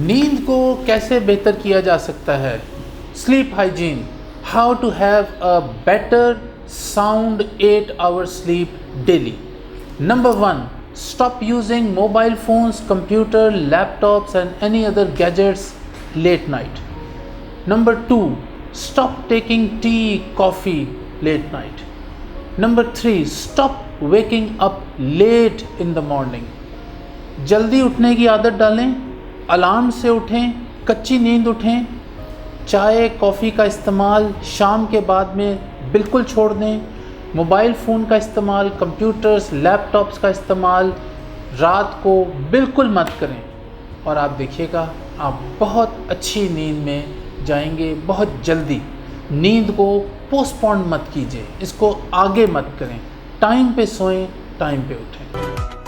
नींद को कैसे बेहतर किया जा सकता है? Sleep hygiene, how to have a better sound 8 hour sleep daily. Number 1, stop using mobile phones, computer, laptops and any other gadgets late night. Number 2, stop taking tea, coffee late night. Number 3, stop waking up late in the morning. जल्दी उठने की आदत डालें, alarm से उठें, कच्ची नींद उठें, चाय कॉफ़ी का इस्तेमाल शाम के बाद में बिल्कुल छोड़ दें, मोबाइल फ़ोन का इस्तेमाल, कंप्यूटर्स, लैपटॉप्स का इस्तेमाल रात को बिल्कुल मत करें और आप देखिएगा आप बहुत अच्छी नींद में जाएंगे बहुत जल्दी. नींद को पोस्टपोन मत कीजिए, इसको आगे मत करें. टाइम पे सोएं, टाइम पे उठें.